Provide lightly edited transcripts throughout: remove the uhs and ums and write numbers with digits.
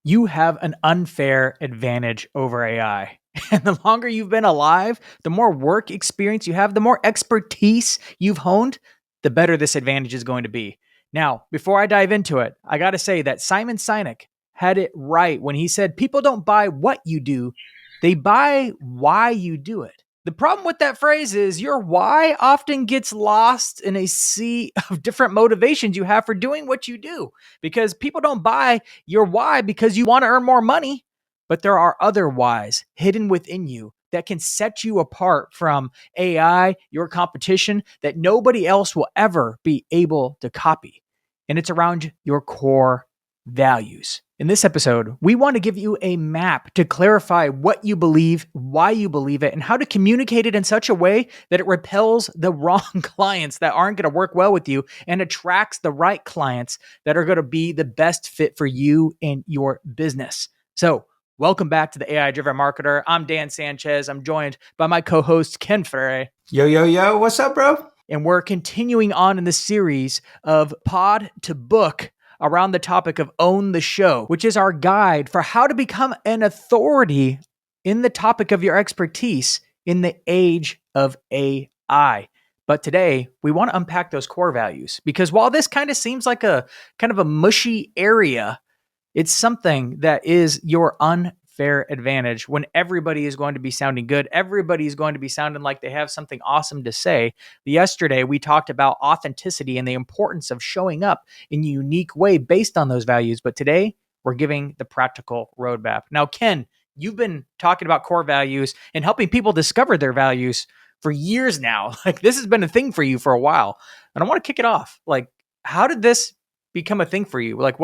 You have an unfair advantage over AI. And the longer you've been alive, the more work experience you have, the more expertise you've honed, the better this advantage is going to be. Now, before I dive into it, I got to say that Simon Sinek had it right when he said people don't buy what you do, they buy why you do it. The problem with that phrase is your why often gets lost in a sea of different motivations you have for doing what you do, because people don't buy your why because you want to earn more money, but there are other whys hidden within you that can set you apart from AI, your competition, that nobody else will ever be able to copy. And it's around your core values. In this episode, we want to give you a map to clarify what you believe, why you believe it, and how to communicate it in such a way that it repels the wrong clients that aren't going to work well with you and attracts the right clients that are going to be the best fit for you and your business. So, welcome back to the AI Driven Marketer. I'm Dan Sanchez. I'm joined by my co-host, Ken Freire. Yo. What's up, bro? And we're continuing on in the series of Pod to Book around the topic of Own the Show, which is our guide for how to become an authority in the topic of your expertise in the age of AI. But today, we want to unpack those core values, because while this kind of seems like a kind of a mushy area, it's something that is your unfair advantage when everybody is going to be sounding good. Everybody is going to be sounding like they have something awesome to say. Yesterday, we talked about authenticity and the importance of showing up in a unique way based on those values. But today, we're giving the practical roadmap. Now, Ken, you've been talking about core values and helping people discover their values for years now. Like, this has been a thing for you for a while. And I want to kick it off. Like, how did this become a thing for you? Like,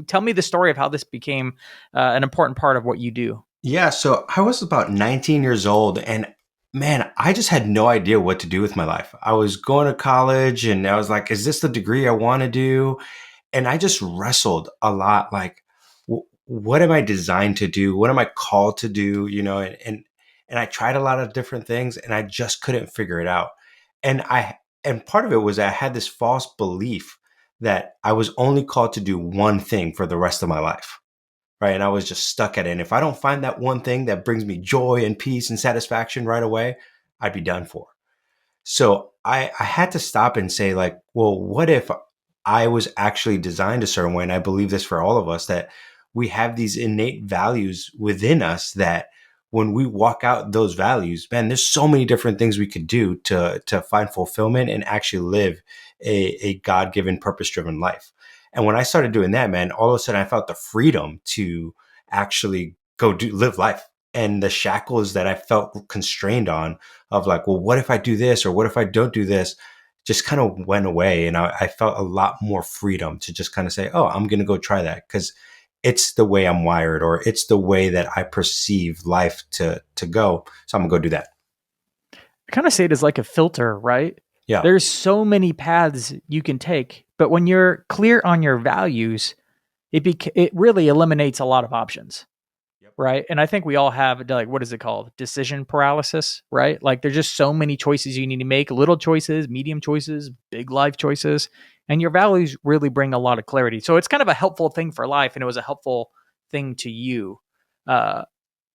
tell me the story of how this became an important part of what you do. Yeah, so I was about 19 years old, and man, I just had no idea what to do with my life. I was going to college and I was like, is this the degree I want to do? And I just wrestled a lot, like, what am I designed to do? What am I called to do? And I tried a lot of different things and I just couldn't figure it out. And part of it was I had this false belief that I was only called to do one thing for the rest of my life. Right. And I was just stuck at it. And if I don't find that one thing that brings me joy and peace and satisfaction right away, I'd be done for. So I had to stop and say, like, well, what if I was actually designed a certain way? And I believe this for all of us, that we have these innate values within us that when we walk out those values, man, there's so many different things we could do to find fulfillment and actually live a God-given, purpose-driven life. And when I started doing that, man, all of a sudden I felt the freedom to actually live life. And the shackles that I felt constrained on of like, well, what if I do this? Or what if I don't do this? Just kind of went away. And I felt a lot more freedom to just kind of say, oh, I'm going to go try that because it's the way I'm wired, or it's the way that I perceive life to go. So I'm gonna go do that. I kind of say it as like a filter, right? Yeah. There's so many paths you can take, but when you're clear on your values, it really eliminates a lot of options. Yep. Right. And I think we all have, like, what is it called? Decision paralysis, right? Like, there's just so many choices you need to make, little choices, medium choices, big life choices. And your values really bring a lot of clarity. So it's kind of a helpful thing for life. And it was a helpful thing to you.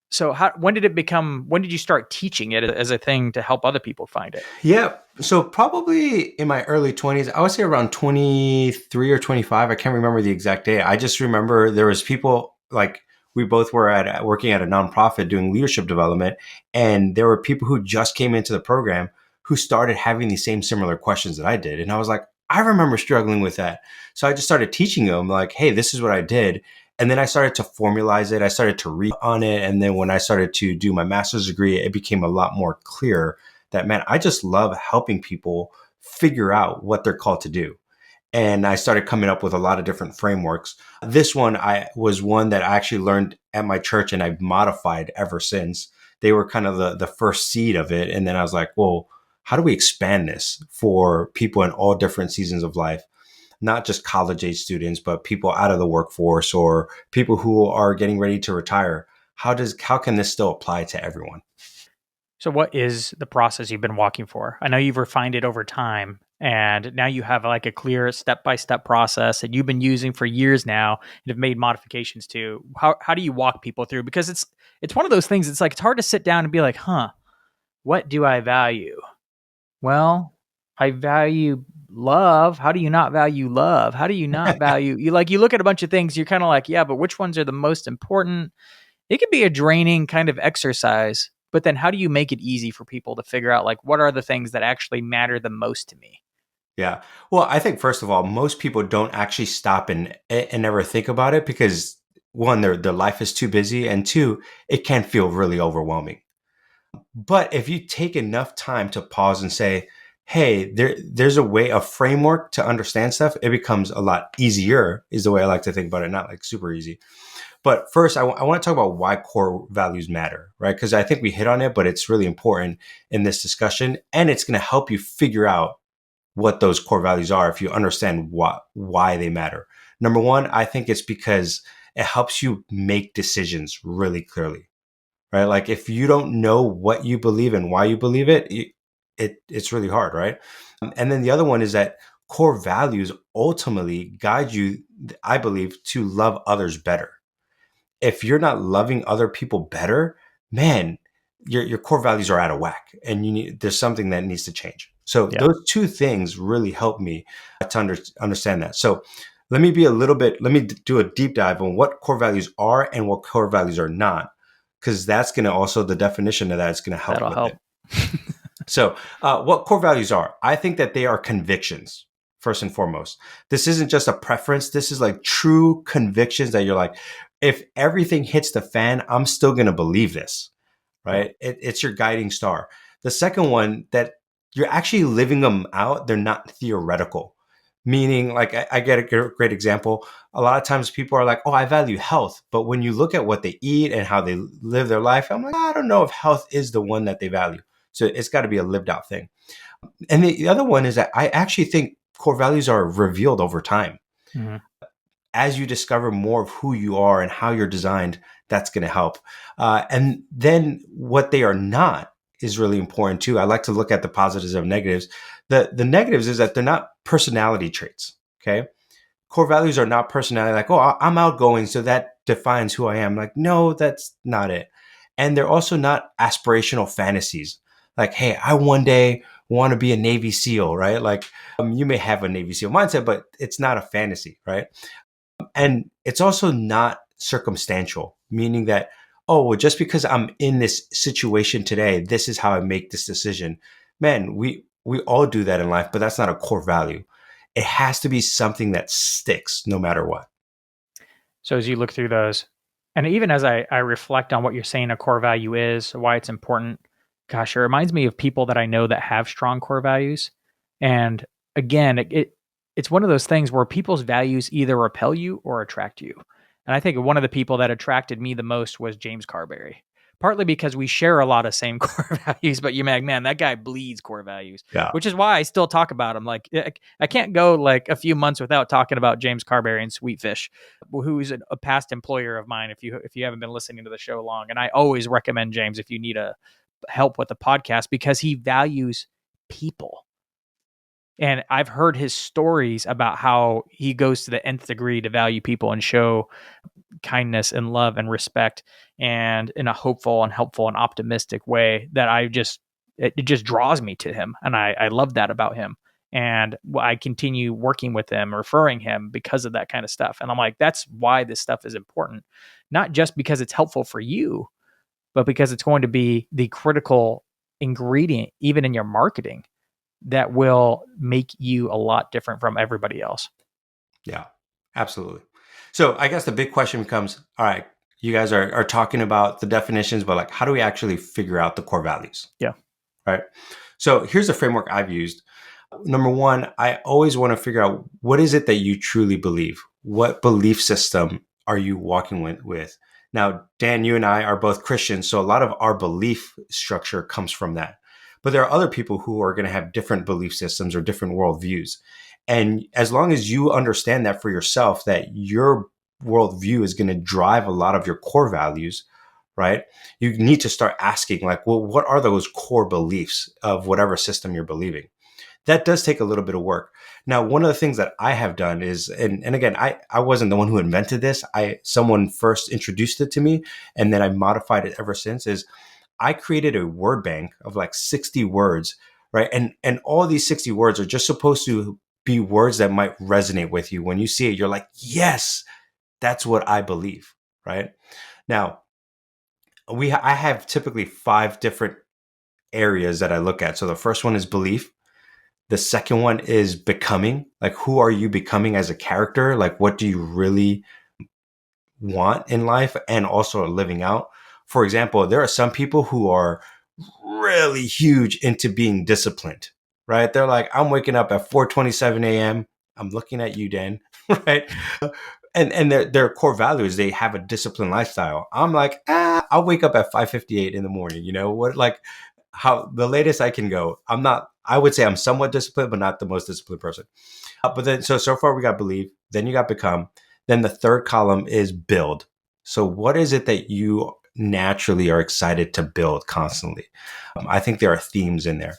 So when did you start teaching it as a thing to help other people find it? Yeah. So probably in my early 20s, I would say around 23 or 25. I can't remember the exact day. I just remember there was people, like, we both were working at a nonprofit doing leadership development. And there were people who just came into the program who started having the same similar questions that I did. And I was like, I remember struggling with that. So I just started teaching them, like, hey, this is what I did. And then I started to formalize it. I started to read on it. And then when I started to do my master's degree, it became a lot more clear that, man, I just love helping people figure out what they're called to do. And I started coming up with a lot of different frameworks. This one was one that I actually learned at my church and I've modified ever since. They were kind of the first seed of it. And then I was like, well, how do we expand this for people in all different seasons of life? Not just college age students, but people out of the workforce or people who are getting ready to retire. How can this still apply to everyone? So what is the process you've been walking for? I know you've refined it over time. And now you have like a clear step-by-step process that you've been using for years now and have made modifications to. How do you walk people through? Because it's one of those things, it's like it's hard to sit down and be like, what do I value? Well, I value love. How do you not value love? How do you not value you look at a bunch of things, you're kind of like, yeah, but which ones are the most important? It can be a draining kind of exercise, but then how do you make it easy for people to figure out like what are the things that actually matter the most to me? Yeah. Well, I think first of all, most people don't actually stop and ever think about it because one, their life is too busy, and two, it can feel really overwhelming. But if you take enough time to pause and say, hey, there's a way, a framework to understand stuff, it becomes a lot easier, is the way I like to think about it, not like super easy. But first, I want to talk about why core values matter, right? Because I think we hit on it, but it's really important in this discussion. And it's going to help you figure out what those core values are if you understand why they matter. Number one, I think it's because it helps you make decisions really clearly, right? Like if you don't know what you believe and why you believe it's really hard, right? And then the other one is that core values ultimately guide you, I believe, to love others better. If you're not loving other people better, man, your core values are out of whack, and there's something that needs to change. So Yeah, those two things really help me to understand that. So let me do a deep dive on what core values are and what core values are not, because that's going to also, the definition of that is going to help that'll with it. help. So, what core values are? I think that they are convictions, first and foremost. This isn't just a preference. This is like true convictions that you're like, if everything hits the fan, I'm still going to believe this, Yeah. right? It's your guiding star. The second one, that you're actually living them out. They're not theoretical. Meaning, like, I get a great example. A lot of times people are like, oh, I value health. But when you look at what they eat and how they live their life, I'm like, I don't know if health is the one that they value. So it's got to be a lived out thing. And the other one is that I actually think core values are revealed over time. Mhm. As you discover more of who you are and how you're designed, that's going to help. And then what they are not is really important too. I like to look at the positives and negatives. The negatives is that they're not personality traits. Okay. Core values are not personality, like, oh, I'm outgoing, so that defines who I am. Like, no, that's not it. And they're also not aspirational fantasies. Like, hey, I one day want to be a Navy SEAL, right? Like, you may have a Navy SEAL mindset, but it's not a fantasy, right? And it's also not circumstantial, meaning that, oh, well, just because I'm in this situation today, this is how I make this decision. Man, we all do that in life, but that's not a core value. It has to be something that sticks no matter what. So as you look through those, and even as I reflect on what you're saying a core value is, why it's important, gosh, it reminds me of people that I know that have strong core values. And again, it's one of those things where people's values either repel you or attract you. And I think one of the people that attracted me the most was James Carberry. Partly because we share a lot of same core values, but you're like, man, that guy bleeds core values, Yeah. which is why I still talk about him. Like, I can't go like a few months without talking about James Carberry and Sweetfish, who's a past employer of mine. If you haven't been listening to the show long, and I always recommend James if you need a help with the podcast because he values people. And I've heard his stories about how he goes to the nth degree to value people and show kindness and love and respect, and in a hopeful and helpful and optimistic way that it just draws me to him. And I love that about him. And I continue working with him, referring him because of that kind of stuff. And I'm like, that's why this stuff is important, not just because it's helpful for you, but because it's going to be the critical ingredient, even in your marketing, that will make you a lot different from everybody else. Yeah, absolutely. So I guess the big question becomes, all right, you guys are talking about the definitions, but like, how do we actually figure out the core values? Yeah. Right. So here's the framework I've used. Number one, I always want to figure out, what is it that you truly believe? What belief system are you walking with? Now, Dan, you and I are both Christians, so a lot of our belief structure comes from that. But there are other people who are going to have different belief systems or different worldviews. And as long as you understand that for yourself, that your worldview is going to drive a lot of your core values, right? You need to start asking, like, well, what are those core beliefs of whatever system you're believing? that does take a little bit of work. Now, one of the things that I have done is, and again, I wasn't the one who invented this. Someone first introduced it to me, and then I modified it ever since. Is I created a word bank of like 60 words, right? And all these 60 words are just supposed to be words that might resonate with you. When you see it, you're like, yes, that's what I believe, right? Now, I have typically 5 different areas that I look at. So the first one is belief. The second one is becoming. Like, who are you becoming as a character? Like, what do you really want in life and also are living out? For example, there are some people who are really huge into being disciplined, right? They're like, I'm waking up at 4:27 a.m. I'm looking at you, Dan, right? And their core values, they have a disciplined lifestyle. I'm like, I'll wake up at 5:58 in the morning. You know what? Like, how the latest I can go. I'm not. I would say I'm somewhat disciplined, but not the most disciplined person. But then, so far we got believe. Then you got become. Then the third column is build. So what is it that you naturally are excited to build constantly? I think there are themes in there.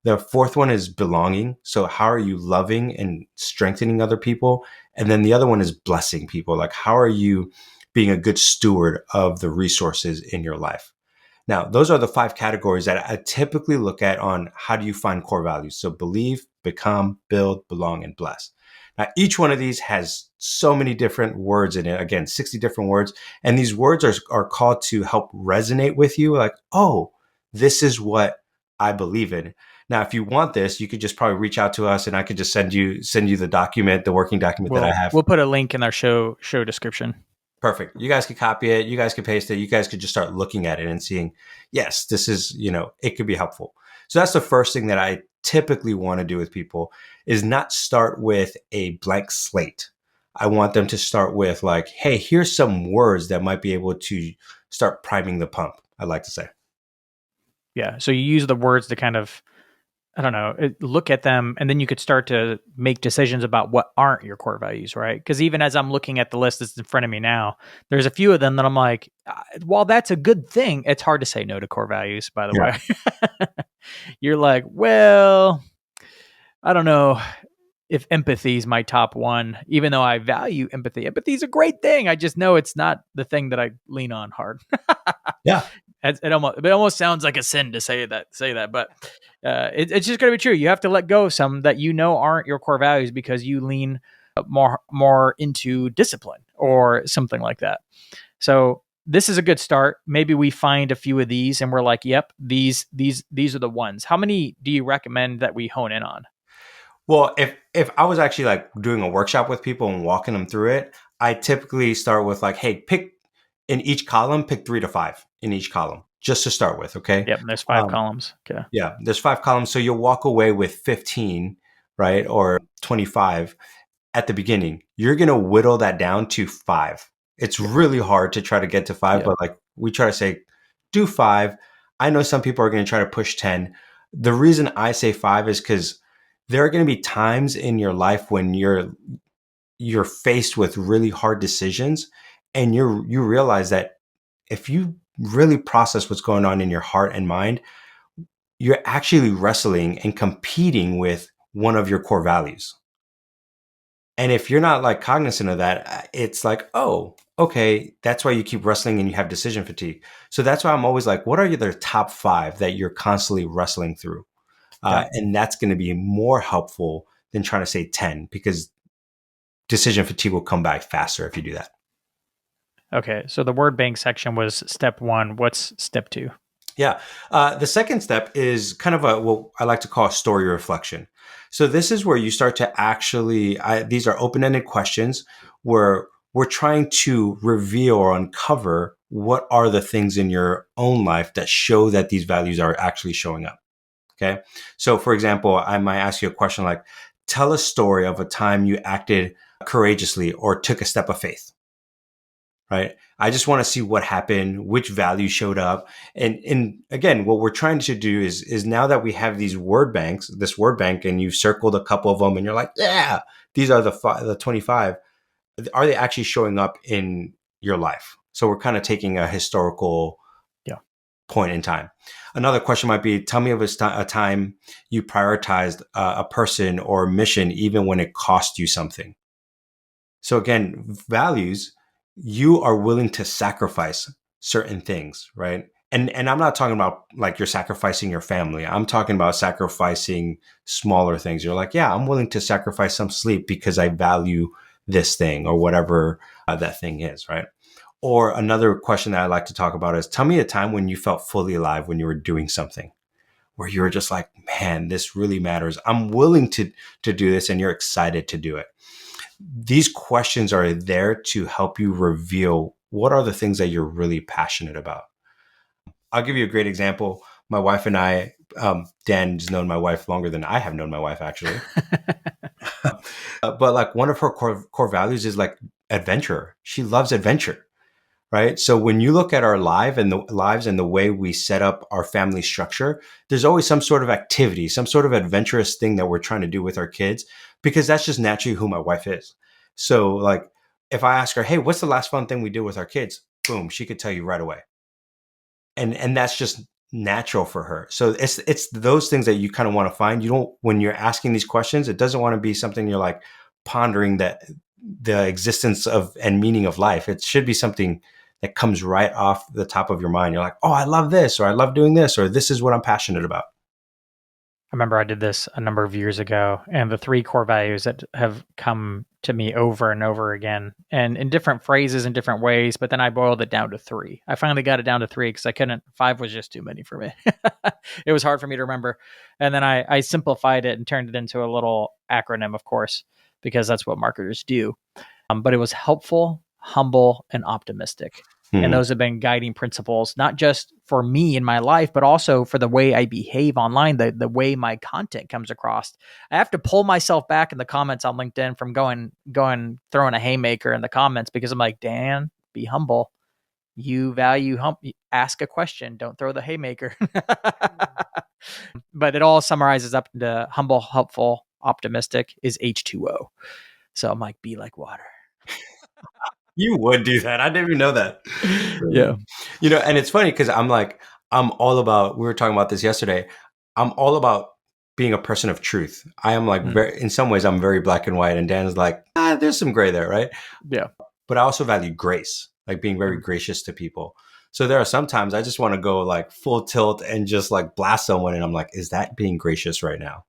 The fourth one is belonging. So how are you loving and strengthening other people? And then the other one is blessing people. Like, how are you being a good steward of the resources in your life? Now, those are the 5 categories that I typically look at on how do you find core values. So believe, become, build, belong, and bless. Now, each one of these has so many different words in it. Again, 60 different words. And these words are called to help resonate with you. Like, oh, this is what I believe in. Now, if you want this, you could just probably reach out to us and I could just send you the document, the working document that I have. We'll put a link in our show description. Perfect. You guys could copy it. You guys could paste it. You guys could just start looking at it and seeing, yes, this is, it could be helpful. So that's the first thing that I typically want to do with people is not start with a blank slate. I want them to start with like, hey, here's some words that might be able to start priming the pump, I'd like to say. Yeah. So you use the words to kind of, I don't know, look at them, and then you could start to make decisions about what aren't your core values, right? Because even as I'm looking at the list that's in front of me now, there's a few of them that I'm like, while that's a good thing, it's hard to say no to core values, by the way. You're like, well, I don't know if empathy is my top one, even though I value empathy. Empathy is a great thing. I just know it's not the thing that I lean on hard. Yeah. It almost sounds like a sin to say that, but it's just going to be true. You have to let go of some that aren't your core values because you lean more into discipline or something like that. So this is a good start. Maybe we find a few of these and we're like, yep, these are the ones. How many do you recommend that we hone in on? Well, if I was actually like doing a workshop with people and walking them through it, I typically start with like, hey, pick in each column, pick 3 to 5 in each column, just to start with. Okay. Yep, there's 5 columns. Okay. Yeah, there's 5 columns. So you'll walk away with 15, right? Or 25 at the beginning. You're going to whittle that down to 5. It's really hard to try to get to 5, but like we try to say, do 5. I know some people are going to try to push 10. The reason I say 5 is because there are going to be times in your life when you're faced with really hard decisions and you realize that if you really process what's going on in your heart and mind, you're actually wrestling and competing with one of your core values. And if you're not like cognizant of that, it's like, oh, okay, that's why you keep wrestling and you have decision fatigue. So that's why I'm always like, what are the top 5 that you're constantly wrestling through? And that's going to be more helpful than trying to say 10 because decision fatigue will come back faster if you do that. Okay. So the word bank section was step 1. What's step 2? Yeah. The second step is kind of what I like to call a story reflection. So this is where you start to actually, these are open-ended questions where we're trying to reveal or uncover what are the things in your own life that show that these values are actually showing up. Okay. So for example, I might ask you a question like, tell a story of a time you acted courageously or took a step of faith. Right. I just want to see what happened, which value showed up. And again, what we're trying to do is now that we have these word banks, this word bank, and you've circled a couple of them and you're like, yeah, these are the 25. Are they actually showing up in your life? So we're kind of taking a historical point in time. Another question might be, tell me of a time you prioritized a person or mission, even when it cost you something. So again, values, you are willing to sacrifice certain things, right? And I'm not talking about like you're sacrificing your family. I'm talking about sacrificing smaller things. You're like, yeah, I'm willing to sacrifice some sleep because I value this thing or whatever that thing is, right? Or another question that I like to talk about is, tell me a time when you felt fully alive when you were doing something, where you were just like, man, this really matters. I'm willing to do this, and you're excited to do it. These questions are there to help you reveal what are the things that you're really passionate about. I'll give you a great example. My wife and I, Dan's known my wife longer than I have known my wife, actually. But like one of her core values is like adventure. She loves adventure, right? So when you look at our lives and the way we set up our family structure, there's always some sort of activity, some sort of adventurous thing that we're trying to do with our kids, because that's just naturally who my wife is. So like if I ask her, hey, what's the last fun thing we did with our kids? Boom, she could tell you right away. And that's just natural for her. So it's those things that you kind of want to find. You don't, when you're asking these questions, it doesn't want to be something you're like pondering that the existence of and meaning of life. It should be something that comes right off the top of your mind. You're like, oh, I love this, or I love doing this, or this is what I'm passionate about. I remember I did this a number of years ago, and the three core values that have come to me over and over again, and in different phrases in different ways, but then I boiled it down to three. I finally got it down to three because I couldn't, five was just too many for me. It was hard for me to remember. And then I simplified it and turned it into a little acronym, of course, because that's what marketers do. But it was helpful, humble, and optimistic. And those have been guiding principles, not just for me in my life, but also for the way I behave online, the way my content comes across. I have to pull myself back in the comments on LinkedIn from going, throwing a haymaker in the comments, because I'm like, Dan, be humble. You value, ask a question. Don't throw the haymaker. But it all summarizes up into humble, helpful, optimistic is H2O. So I'm like, be like water. You would do that. I didn't even know that. Yeah. And it's funny because I'm all about, we were talking about this yesterday. I'm all about being a person of truth. I am like, in some ways, I'm very black and white. And Dan's like, there's some gray there, right? Yeah. But I also value grace, like being very gracious to people. So there are sometimes I just want to go like full tilt and just like blast someone. And I'm like, is that being gracious right now?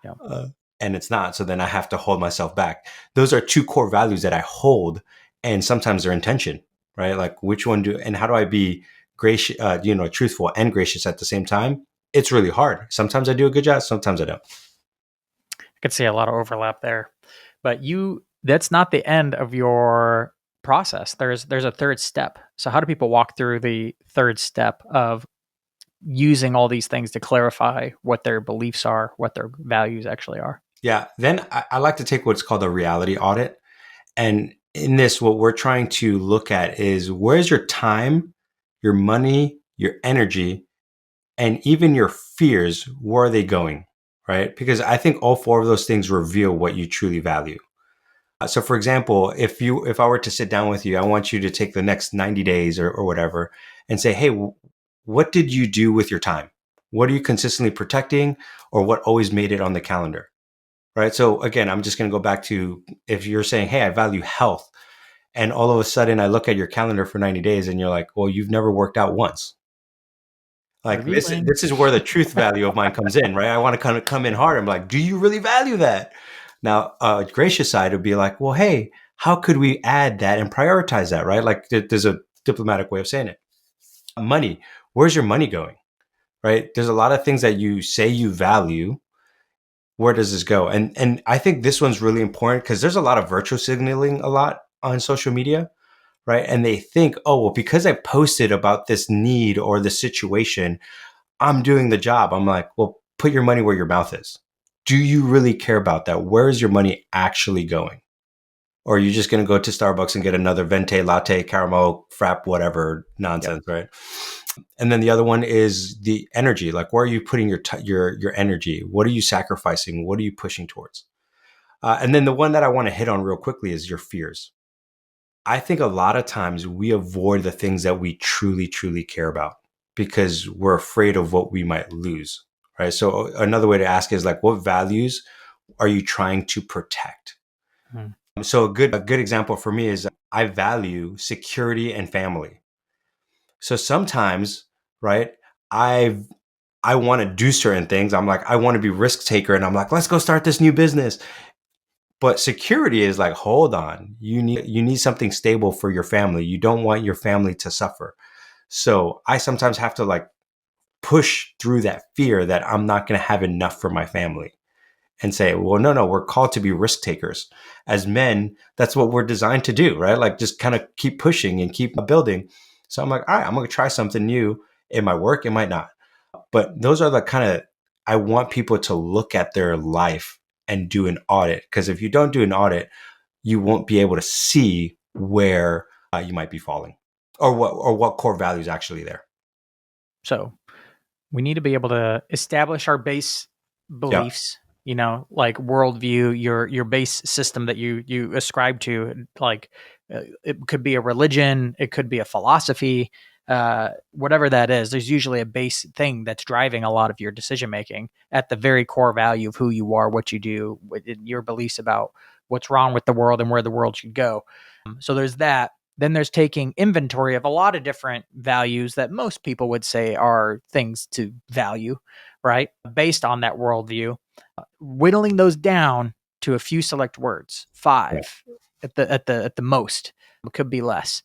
Yeah. And it's not. So then I have to hold myself back. Those are two core values that I hold. And sometimes they're in tension, right? Like which one and how do I be gracious, truthful and gracious at the same time? It's really hard. Sometimes I do a good job. Sometimes I don't. I could see a lot of overlap there, but that's not the end of your process. There's a third step. So how do people walk through the third step of using all these things to clarify what their beliefs are, what their values actually are? Yeah. Then I like to take what's called a reality audit. And in this, what we're trying to look at is, where's your time, your money, your energy, and even your fears, where are they going? Right? Because I think all four of those things reveal what you truly value. So for example, if I were to sit down with you, I want you to take the next 90 days or whatever and say, hey, what did you do with your time? What are you consistently protecting, or what always made it on the calendar? Right. So again, I'm just going to go back to, if you're saying, hey, I value health, and all of a sudden I look at your calendar for 90 days and you're like, well, you've never worked out once. Like this is where the truth value of mine comes in, right? I want to kind of come in hard. I'm like, do you really value that? Now, gracious side would be like, well, hey, how could we add that and prioritize that, right? Like there's a diplomatic way of saying it. Money, where's your money going, right? There's a lot of things that you say you value. Where does this go? And I think this one's really important because there's a lot of virtue signaling a lot on social media, right? And they think, oh, well, because I posted about this need or this situation, I'm doing the job. I'm like, well, put your money where your mouth is. Do you really care about that? Where is your money actually going? Or are you just going to go to Starbucks and get another venti latte, caramel, frap, whatever nonsense, right? And then the other one is the energy. Like, where are you putting your energy? What are you sacrificing? What are you pushing towards? And then the one that I want to hit on real quickly is your fears. I think a lot of times we avoid the things that we truly, truly care about. because we're afraid of what we might lose, right? So another way to ask is like, what values are you trying to protect? Hmm. So a good example for me is I value security and family. So sometimes, right, I I want to do certain things. I'm like, I want to be risk taker, and I'm like, let's go start this new business. But security is like, hold on, you need something stable for your family. You don't want your family to suffer. So I sometimes have to like push through that fear that I'm not going to have enough for my family and say, well, no, we're called to be risk takers. As men, that's what we're designed to do, right? Like just kind of keep pushing and keep building. So I'm like, all right, I'm going to try something new. It might work, it might not. But those are the kind of, I want people to look at their life and do an audit. Because if you don't do an audit, you won't be able to see where you might be falling or what core values actually there. So we need to be able to establish our base Yeah. beliefs, like worldview, your base system that you ascribe to. Like it could be a religion, it could be a philosophy, whatever that is. There's usually a base thing that's driving a lot of your decision making at the very core value of who you are, what you do, your beliefs about what's wrong with the world and where the world should go. So there's that. Then there's taking inventory of a lot of different values that most people would say are things to value, right? Based on that worldview, whittling those down to a few select words, Yeah. five at the most. It could be less.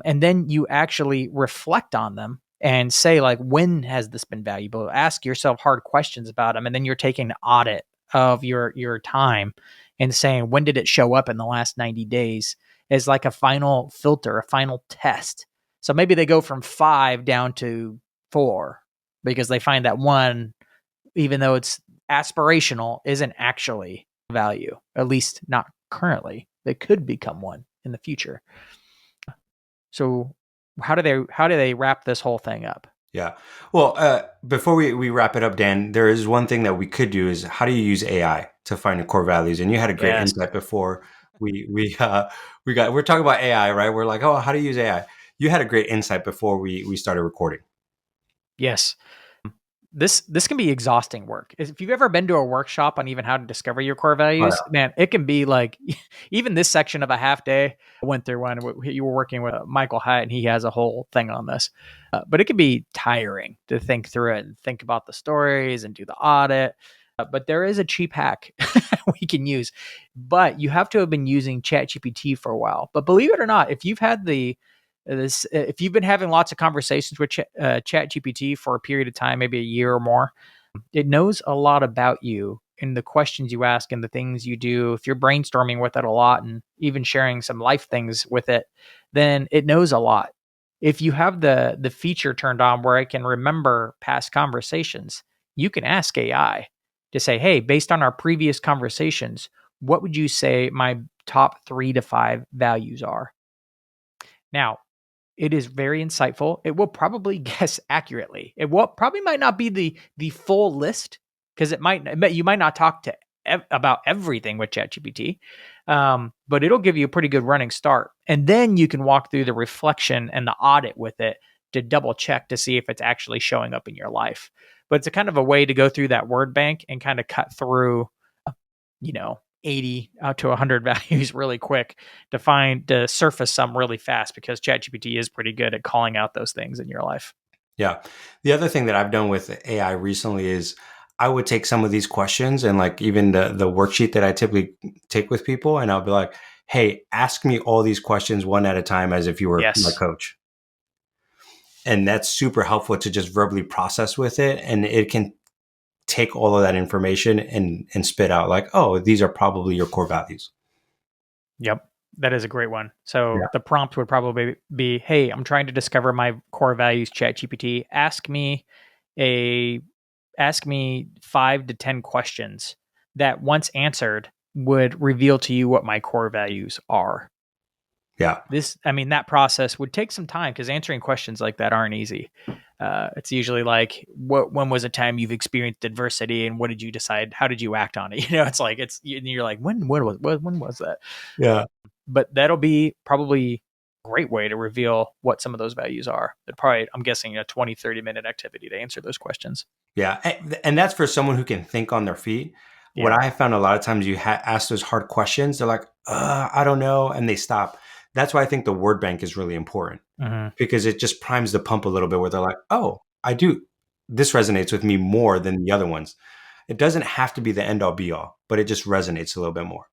And then you actually reflect on them and say, like, when has this been valuable? Ask yourself hard questions about them, and then you're taking an audit of your time and saying, when did it show up in the last 90 days? As like a final filter, a final test. So maybe they go from 5 down to 4 because they find that one, even though it's aspirational, isn't actually value, at least not currently. They could become one in the future. So how do they wrap this whole thing up? Yeah. Well, before we wrap it up, Dan, there is one thing that we could do is how do you use AI to find your core values? And you had a great Yes. insight before we're talking about AI, right? We're like, oh, how do you use AI? You had a great insight before we started recording. Yes. This can be exhausting work. If you've ever been to a workshop on even how to discover your core Oh, values, man, it can be like even this section of a half day. I went through one. You were working with Michael Hyatt, and he has a whole thing on this. But it can be tiring to think through it and think about the stories and do the audit. But there is a cheap hack we can use. But you have to have been using ChatGPT for a while. But believe it or not, if you've been having lots of conversations with ChatGPT for a period of time, maybe a year or more, it knows a lot about you and the questions you ask and the things you do. If you're brainstorming with it a lot and even sharing some life things with it, then it knows a lot. If you have the feature turned on where it can remember past conversations, you can ask AI to say, "Hey, based on our previous conversations, what would you say my top 3 to 5 values are?" Now, it is very insightful. It will probably guess accurately. It will probably might not be the full list because you might not talk to about everything with ChatGPT, but it'll give you a pretty good running start, and then you can walk through the reflection and the audit with it to double check to see if it's actually showing up in your life. But it's a kind of a way to go through that word bank and kind of cut through, 80 out to 100 values really quick to surface some really fast because ChatGPT is pretty good at calling out those things in your life. Yeah. The other thing that I've done with AI recently is I would take some of these questions and like even the worksheet that I typically take with people, and I'll be like, hey, ask me all these questions one at a time as if you were my Yes. coach. And that's super helpful to just verbally process with it. And it can take all of that information and spit out like, oh, these are probably your core values. Yep. That is a great one. So Yeah. the prompt would probably be, "Hey, I'm trying to discover my core values, ChatGPT. A ask me 5 to 10 questions that once answered would reveal to you what my core values are." Yeah. That process would take some time because answering questions like that aren't easy. It's usually like, when was a time you've experienced adversity and what did you decide? How did you act on it? It's like, you're like, when was that? Yeah. But that'll be probably great way to reveal what some of those values are. It probably, I'm guessing, a 20, 30-minute activity to answer those questions. Yeah. And that's for someone who can think on their feet. What Yeah. I have found a lot of times you ask those hard questions, they're like, I don't know. And they stop. That's why I think the word bank is really important Mm-hmm. because it just primes the pump a little bit where they're like, oh, I do. This resonates with me more than the other ones. It doesn't have to be the end all be all, but it just resonates a little bit more.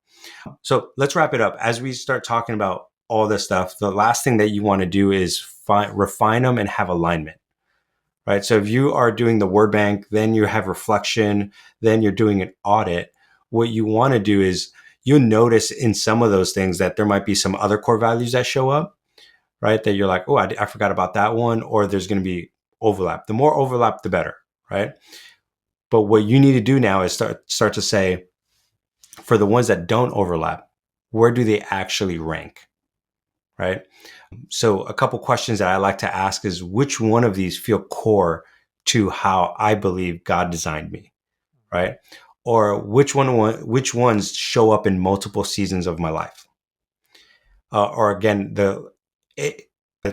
So let's wrap it up. As we start talking about all this stuff, the last thing that you want to do is refine them and have alignment, right? So if you are doing the word bank, then you have reflection, then you're doing an audit. What you want to do is you'll notice in some of those things that there might be some other core values that show up, right? That you're like, oh, I forgot about that one, or there's going to be overlap. The more overlap, the better, right? But what you need to do now is start to say, for the ones that don't overlap, where do they actually rank, right? So a couple questions that I like to ask is which one of these feel core to how I believe God designed me, right? Or which ones show up in multiple seasons of my life? Or again, the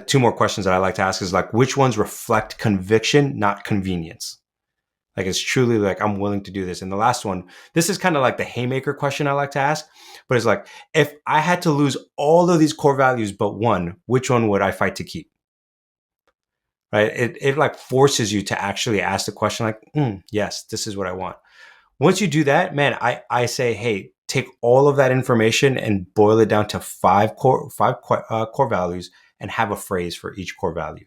two more questions that I like to ask is like which ones reflect conviction, not convenience. Like it's truly like I'm willing to do this. And the last one, this is kind of like the haymaker question I like to ask, but it's like if I had to lose all of these core values but one, which one would I fight to keep? Right? It like forces you to actually ask the question like, yes, this is what I want. Once you do that, man, I say, hey, take all of that information and boil it down to five core values and have a phrase for each core value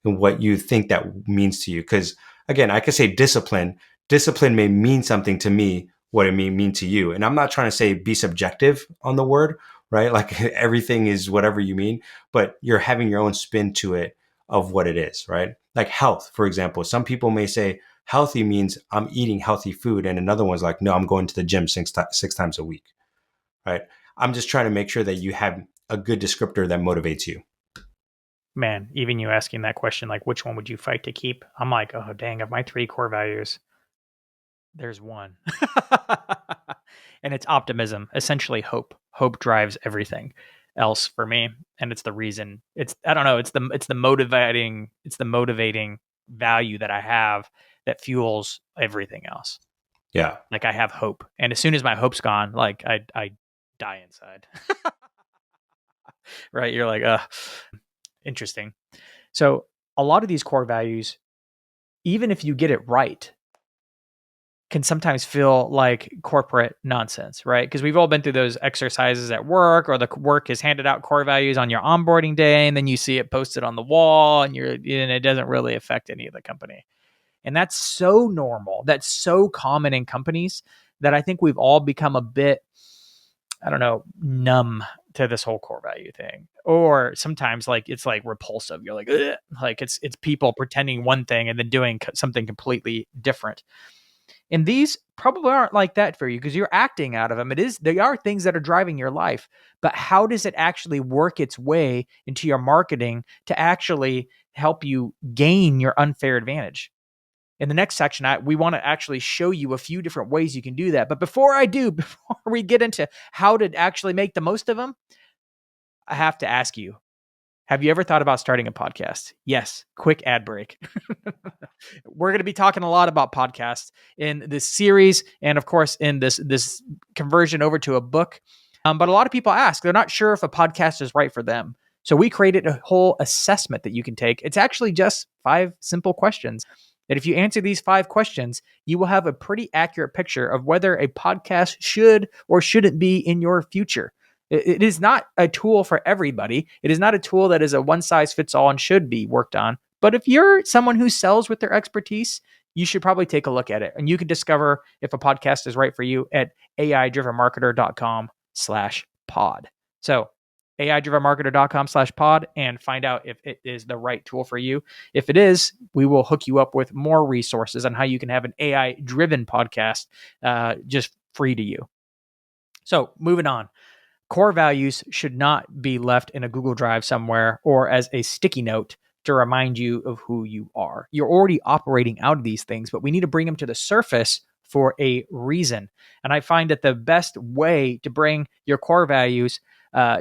and what you think that means to you. Because again, I could say discipline. Discipline may mean something to me, what it may mean to you. And I'm not trying to say be subjective on the word, right? Like everything is whatever you mean, but you're having your own spin to it of what it is, right? Like health, for example. Some people may say healthy means I'm eating healthy food. And another one's like, no, I'm going to the gym six times a week, right? I'm just trying to make sure that you have a good descriptor that motivates you. Man, even you asking that question, like, which one would you fight to keep? I'm like, oh, dang, of my 3 core values, there's one. And it's optimism, essentially hope. Hope drives everything else for me. And it's the reason I don't know, it's the motivating value that I have that fuels everything else. Yeah. Like I have hope. And as soon as my hope's gone, like I die inside. Right? You're like, interesting. So a lot of these core values, even if you get it right, can sometimes feel like corporate nonsense, right? Because we've all been through those exercises at work, or the work has handed out core values on your onboarding day, and then you see it posted on the wall, and it doesn't really affect any of the company. And that's so normal. That's so common in companies that I think we've all become a bit, I don't know, numb to this whole core value thing. Or sometimes like it's like repulsive. You're like, ugh. Like it's people pretending one thing and then doing something completely different. And these probably aren't like that for you because you're acting out of them. They are things that are driving your life, but how does it actually work its way into your marketing to actually help you gain your unfair advantage? In the next section, we want to actually show you a few different ways you can do that. But before we get into how to actually make the most of them, I have to ask you, have you ever thought about starting a podcast? Yes. Quick ad break. We're going to be talking a lot about podcasts in this series, and of course in this conversion over to a book. But a lot of people ask, they're not sure if a podcast is right for them. So we created a whole assessment that you can take. It's actually just 5 simple questions that if you answer these 5 questions, you will have a pretty accurate picture of whether a podcast should or shouldn't be in your future. It is not a tool for everybody. It is not a tool that is a one size fits all and should be worked on. But if you're someone who sells with their expertise, you should probably take a look at it. And you can discover if a podcast is right for you at aidrivenmarketer.com/pod. So aidrivenmarketer.com/pod and find out if it is the right tool for you. If it is, we will hook you up with more resources on how you can have an AI driven podcast just free to you. So moving on. Core values should not be left in a Google Drive somewhere or as a sticky note to remind you of who you are. You're already operating out of these things, but we need to bring them to the surface for a reason. And I find that the best way to bring your core values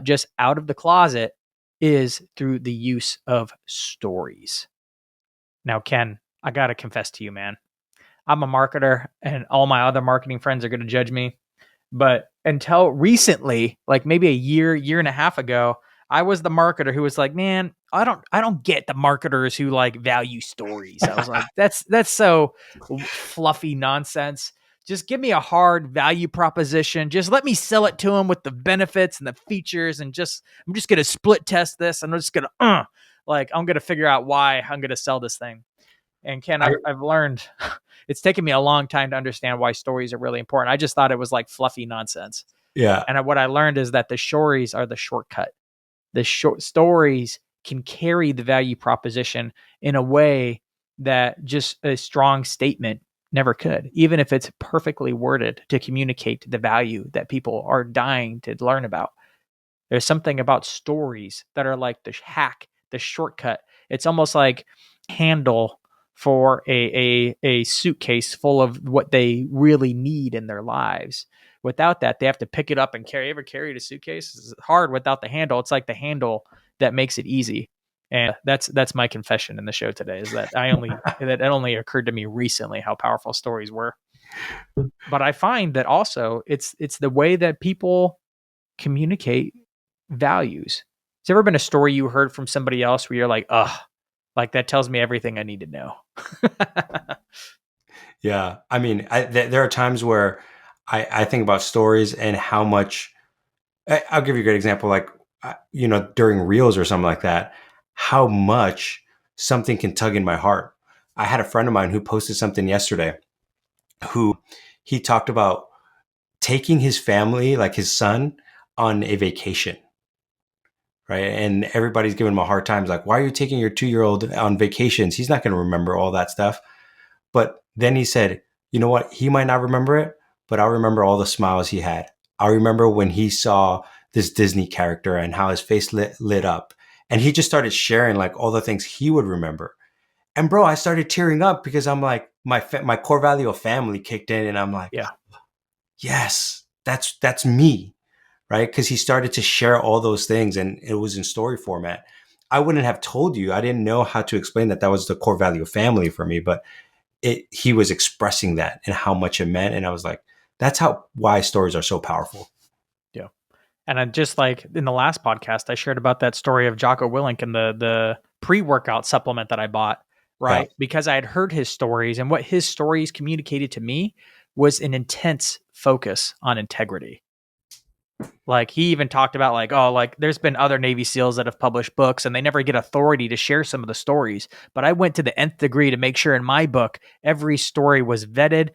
just out of the closet is through the use of stories. Now, Ken, I got to confess to you, man. I'm a marketer and all my other marketing friends are going to judge me. But until recently, like maybe a year and a half ago, I was the marketer who was like, man, I don't get the marketers who like value stories. I was like, that's so fluffy nonsense. Just give me a hard value proposition. Just let me sell it to them with the benefits and the features, and I'm just gonna split test this. I'm just gonna I'm gonna figure out why I'm gonna sell this thing. And Ken, I, I've learned it's taken me a long time to understand why stories are really important. I just thought it was like fluffy nonsense. yeah. And what I learned is that the stories are the shortcut. The short stories can carry the value proposition in a way that just a strong statement never could, even if it's perfectly worded to communicate the value that people are dying to learn about. There's something about stories that are like the hack, the shortcut. It's almost like handle for a suitcase full of what they really need in their lives. Without that, they have to pick it up and carry. Ever carried a suitcase? It's hard without the handle. It's like the handle that makes it easy. And that's my confession in the show today, is that that only occurred to me recently how powerful stories were. But I find that also it's the way that people communicate values. Has there ever been a story you heard from somebody else where you're like, ugh, like that tells me everything I need to know? Yeah. I mean, there are times where I think about stories and how much. I'll give you a great example, like during reels or something like that, how much something can tug in my heart. I had a friend of mine who posted something yesterday, who he talked about taking his family, like his son, on a vacation, right? And everybody's giving him a hard time. It's like, why are you taking your 2-year-old on vacations? He's not going to remember all that stuff. But then he said, you know what? He might not remember it, but I'll remember all the smiles he had. I'll remember when he saw this Disney character and how his face lit up. And he just started sharing like all the things he would remember. And bro, I started tearing up because I'm like, my core value of family kicked in, and I'm like, Yeah. yes, that's me, right? Because he started to share all those things, and it was in story format. I wouldn't have told you. I didn't know how to explain that was the core value of family for me, but he was expressing that and how much it meant, and I was like, that's why stories are so powerful. Yeah. And I just like in the last podcast, I shared about that story of Jocko Willink and the pre-workout supplement that I bought, Yeah, right? Because I had heard his stories, and what his stories communicated to me was an intense focus on integrity. Like he even talked about like, oh, like there's been other Navy SEALs that have published books and they never get authority to share some of the stories. But I went to the nth degree to make sure in my book, every story was vetted,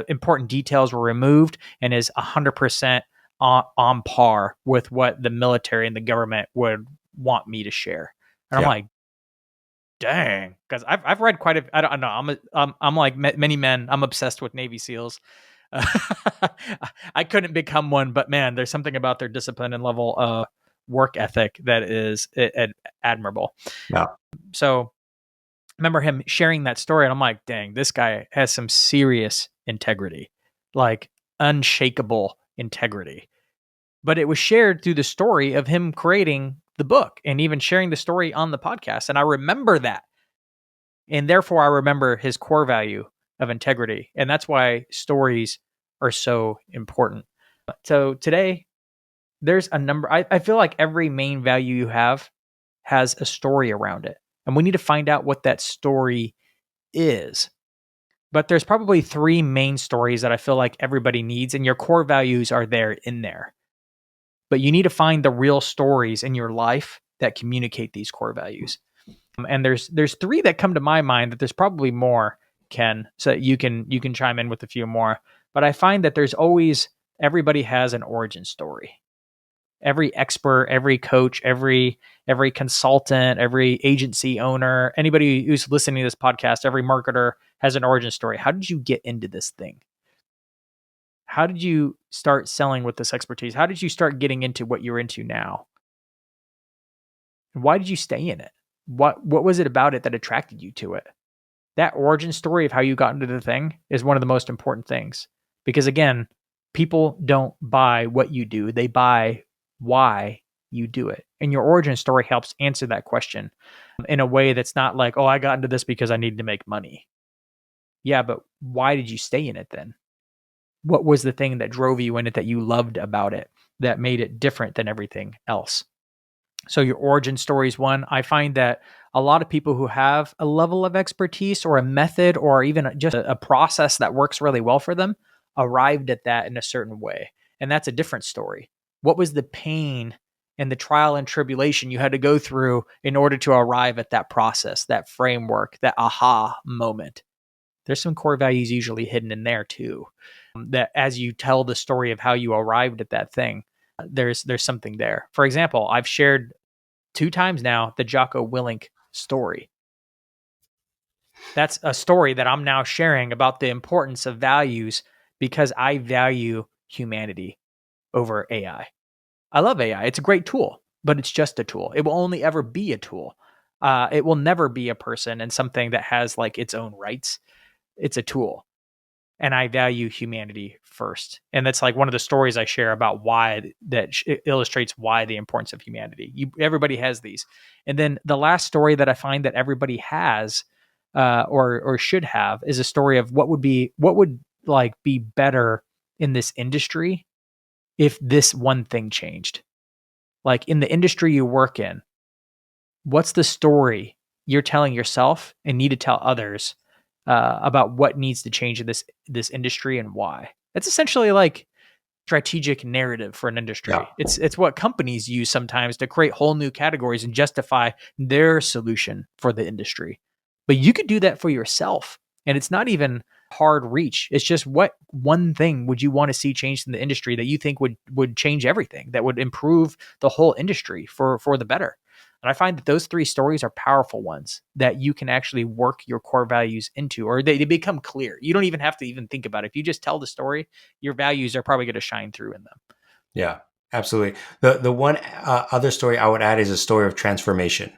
important details were removed, and is 100% on par with what the military and the government would want me to share. And I'm yeah, like, dang, because I've read quite a. I don't know. I'm like many men. I'm obsessed with Navy SEALs. I couldn't become one, but man, there's something about their discipline and level of work ethic that is admirable. yeah, So I remember him sharing that story, and I'm like, dang, this guy has some serious integrity, like unshakable integrity. But it was shared through the story of him creating the book and even sharing the story on the podcast. And I remember that. And therefore, I remember his core value of integrity. And that's why stories are so important. So today, there's a number. I feel like every main value you have has a story around it. And we need to find out what that story is. But there's probably 3 main stories that I feel like everybody needs, and your core values are there in there. But you need to find the real stories in your life that communicate these core values. And there's 3 that come to my mind, that there's probably more, Ken, so you can chime in with a few more. But I find that there's always, everybody has an origin story. Every expert, every coach, every consultant, every agency owner, anybody who's listening to this podcast, every marketer has an origin story. How did you get into this thing? How did you start selling with this expertise? How did you start getting into what you're into now? Why did you stay in it? What was it about it that attracted you to it? That origin story of how you got into the thing is one of the most important things. Because again, people don't buy what you do, they buy why you do it. And your origin story helps answer that question in a way that's not like, oh, I got into this because I needed to make money. Yeah, but why did you stay in it then? What was the thing that drove you in it that you loved about it that made it different than everything else? So your origin story is one. I find that a lot of people who have a level of expertise or a method or even just a process that works really well for them arrived at that in a certain way. And that's a different story. What was the pain and the trial and tribulation you had to go through in order to arrive at that process, that framework, that aha moment? There's some core values usually hidden in there too. That as you tell the story of how you arrived at that thing, there's something there. For example, I've shared 2 times now the Jocko Willink story. That's a story that I'm now sharing about the importance of values because I value humanity over AI. I love AI. It's a great tool, but it's just a tool. It will only ever be a tool. It will never be a person and something that has like its own rights. It's a tool. And I value humanity first. And that's like one of the stories I share about why that illustrates why the importance of humanity. Everybody has these. And then the last story that I find that everybody has or should have is a story of what would like be better in this industry if this one thing changed. Like in the industry you work in, what's the story you're telling yourself and need to tell others about what needs to change in this industry and why? That's essentially like strategic narrative for an industry. Yeah. It's what companies use sometimes to create whole new categories and justify their solution for the industry. But you could do that for yourself, and it's not even hard reach. It's just what one thing would you want to see changed in the industry that you think would change everything, that would improve the whole industry for the better. And I find that those 3 stories are powerful ones that you can actually work your core values into, or they become clear. You don't even have to even think about it. If you just tell the story, your values are probably going to shine through in them. Yeah, absolutely. The one other story I would add is a story of transformation,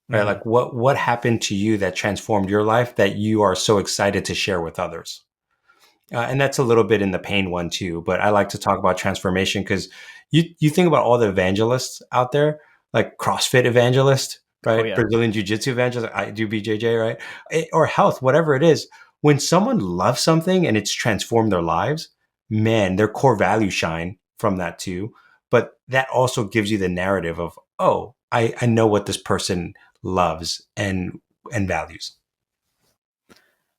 right? Mm. Like what happened to you that transformed your life that you are so excited to share with others. And that's a little bit in the pain one too. But I like to talk about transformation because you think about all the evangelists out there, like CrossFit evangelist, Oh right? yeah. Brazilian Jiu Jitsu evangelist. I do BJJ, right? Or health, whatever it is. When someone loves something and it's transformed their lives, man, their core values shine from that too. But that also gives you the narrative of, oh, I know what this person loves and values.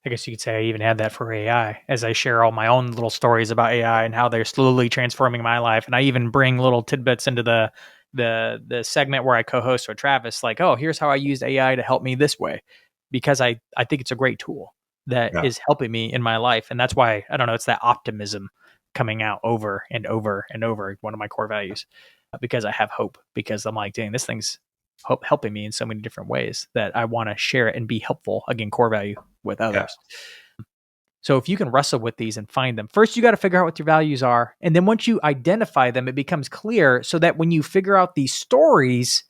I guess you could say I even had that for AI as I share all my own little stories about AI and how they're slowly transforming my life. And I even bring little tidbits into the segment where I co-host with Travis, like, oh, here's how I used AI to help me this way. Because I think it's a great tool that Yeah. is helping me in my life. And that's why, I don't know, it's that optimism coming out over and over and over, one of my core values. Because I have hope, because I'm like, dang, this thing's helping me in so many different ways that I want to share it and be helpful. Again, core value with Yeah. others. So if you can wrestle with these and find them, first you got to figure out what your values are. And then once you identify them, it becomes clear so that when you figure out these stories,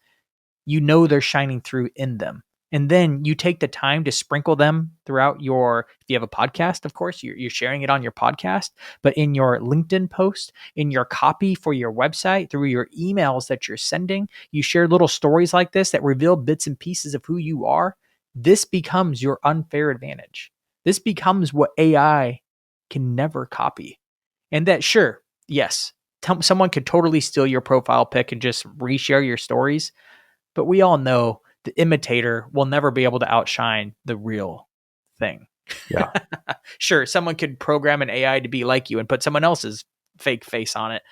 you know they're shining through in them. And then you take the time to sprinkle them throughout if you have a podcast, of course, you're sharing it on your podcast, but in your LinkedIn post, in your copy for your website, through your emails that you're sending, you share little stories like this that reveal bits and pieces of who you are. This becomes your unfair advantage. This becomes what AI can never copy. And that, sure, yes, someone could totally steal your profile pic and just reshare your stories. But we all know the imitator will never be able to outshine the real thing. Yeah. Sure, someone could program an AI to be like you and put someone else's fake face on it.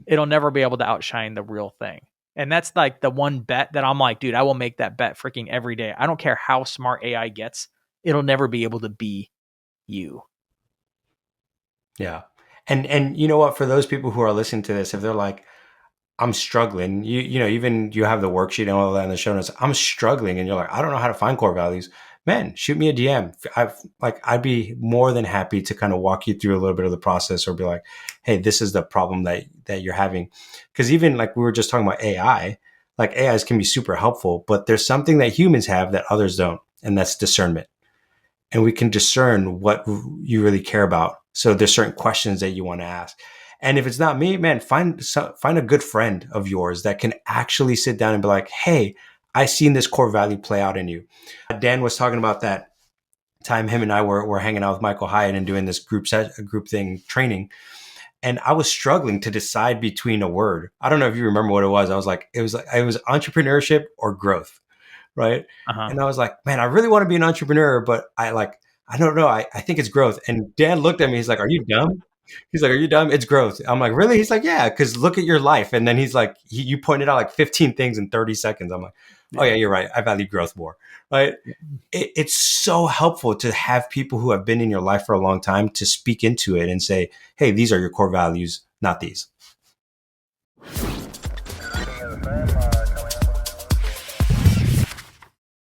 It'll never be able to outshine the real thing. And that's like the one bet that I'm like, dude, I will make that bet freaking every day. I don't care how smart AI gets. It'll never be able to be you. Yeah. And you know what, for those people who are listening to this, if they're like, I'm struggling, you know, even you have the worksheet and all that in the show notes, I'm struggling and you're like, I don't know how to find core values, man, shoot me a DM. I'd be more than happy to kind of walk you through a little bit of the process or be like, hey, this is the problem that you're having. Because even like we were just talking about AI, like AIs can be super helpful, but there's something that humans have that others don't, and that's discernment. And we can discern what you really care about. So there's certain questions that you want to ask. And if it's not me, man, find a good friend of yours that can actually sit down and be like, hey, I seen this core value play out in you. Dan was talking about that time him and I were hanging out with Michael Hyatt and doing this group thing training. And I was struggling to decide between a word. I don't know if you remember what it was. I was like, it was entrepreneurship or growth, right? Uh-huh. And I was like, man, I really want to be an entrepreneur, but I don't know. I think it's growth. And Dan looked at me. He's like, are you dumb? He's like, are you dumb? It's growth. I'm like, really? He's like, yeah, because look at your life. And then he's like, you pointed out like 15 things in 30 seconds. I'm like, oh Yeah. yeah, you're right. I value growth more, right? Yeah. It's so helpful to have people who have been in your life for a long time to speak into it and say, hey, these are your core values, not these.